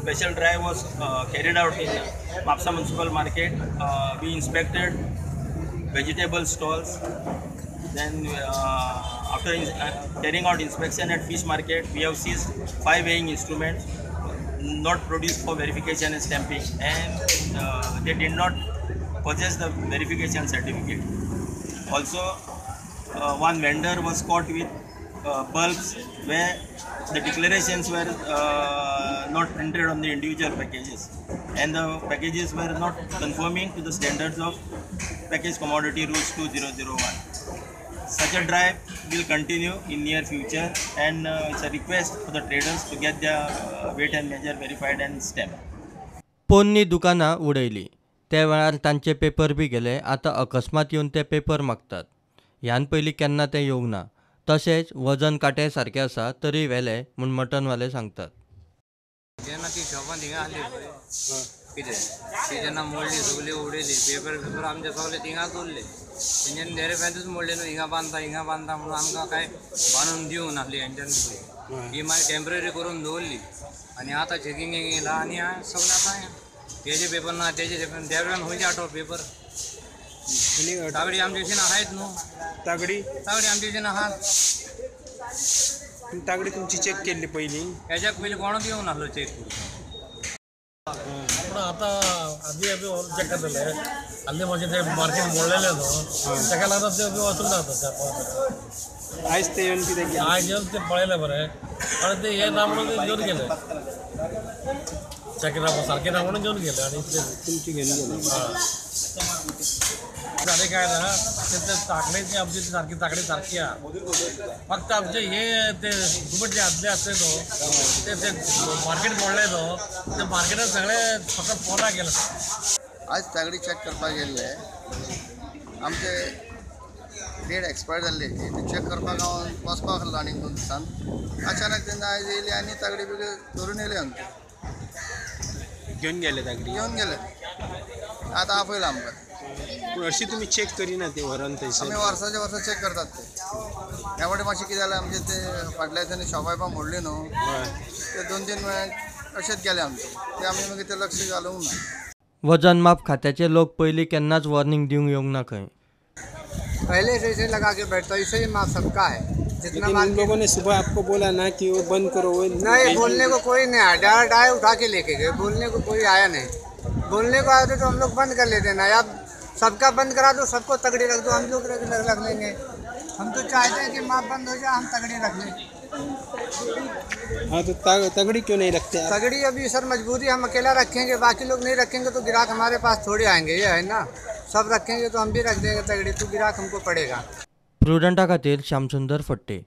special drive was carried out in Mapsa Municipal Market. We inspected vegetable stalls. Then after carrying out inspection at fish market, we have seized 5 weighing instruments not produced for verification and stamping, and they did not possess the verification certificate. Also, one vendor was caught with bulbs where the declarations were not printed on the individual packages, and the packages were not conforming to the standards of Package Commodity Rules 2001. Such a drive will continue in near future, and it's a request for the traders to get their weight and measure verified and stamped. पोन्नी दुकानां उडयली त्या वेळार तांचे paper बी गेले. आतां अकस्मात येवन ते पेपर मागतात. ह्यान पयलीं केन्ना ते येवंक ना. तशेंच वजन कांटे सारके आसा तरी व्हेले म्हूण मटनवाले सांगतात. जेन्ना ती शॉपान थिंगा आसली पळय कितें ती जेन्ना मोडली सगळी उडयली पेपर आमचे सगळे थिंगाच उरले. तेंच्यांनी डेरेफ्यांतूच मोडले न्हू, हिंगा बांदता म्हणून आमकां काय बांदून दिवंक नासली हेंच्यांनी पळय. ही मागीर टेम्पररी करून दवरली आनी आतां चॅकिंगेक येयला आनी सगळें आतां तेजे पेपर ना तेजे पेपर देवल्यान खंयचे आठव पेपर. तागडी आमचे कशीन आहायत न्हू. तागडी आमचे कशीन आहात. तागडी तुमची चेक केल्ली पयलीं? हेज्याक पयलीं कोणूच येवंक नासलो चेक करून. पण आता आधी चेक करतले हल्ली म्हणजे ते मार्केट मोडलेले न्हू ताका लागून ते वचूंक ना आता. आयज ते येवन कितें केलें? आयज येवन ते पळयले बरें आनी ते हे ना म्हणून ते घेवन गेले. चेक सारके ना म्हणून घेवन गेले आनी तुमची घेवन गेले. झाले काय ना ते ताकड्याची आमची सारकी ताकडी सारकी आहा. फक्त आमचे हे ते घुमट जे आदले असते न्हू ते मार्केट मोडले न्हू ते मार्केटात सगळे फकत फोना गेले. आज तागडी चेक करपाक गेल्ले आमचे डेट एक्सपायर जाल्ली ती चेक करपाक हांव वचपाक लागलो आनीक 2 दिसान. अचानक तेन्ना आयज येयली आनी तागडी बी धरून येयली आमकां. घेवन गेले तागडी? घेवन गेले. आतां आपयला आमकां. पूण हरशीं तुमी चेक करिना ते व्हरून थंयसर? आमी वर्साचे वर्सा चेक करतात ते. ह्या फावटी मातशें कितें जालें आमचे ते फाटल्या दिसांनी शॉपां बिपां मोडली न्हू ते 2-3 वेळा अशेंच गेले आमचे. ते आमी मागीर ते लक्ष घालूंक ना. वजन माप खात्याचे लोक पयलीं केन्नाच वॉर्निंग दिवंक येवंक ना खंय. पहले से ऐसे लगा के बैठता इसे ही माप सबका है. जितना इन लोगों ने सुबह आपको बोला ना कि वो बंद करो? नहीं, बोलने को कोई नहीं आया. डायरेक्ट आए उठा के लेके गए. बोलने को कोई आया नहीं. बोलने को आए तो हम लोग बंद कर लेते ना. अब सबका बंद करा दो, सबको तगड़ी रख दो, हम लोग रख लेंगे. हम तो चाहते हैं कि माप बंद हो जाए, हम तगड़ी रख लें. हाँ, तो तगड़ी क्यों नहीं रखते? तगड़ी अभी सर मजबूरी, हम अकेला रखेंगे, बाकी लोग नहीं रखेंगे तो ग्राहक हमारे पास थोड़े आएंगे. ये है ना, सब रखेंगे तो हम भी रख देंगे तगड़ी, तो ग्राहक हमको पड़ेगा. प्रुडंटा खातीर श्यामसुंदर फट्टे.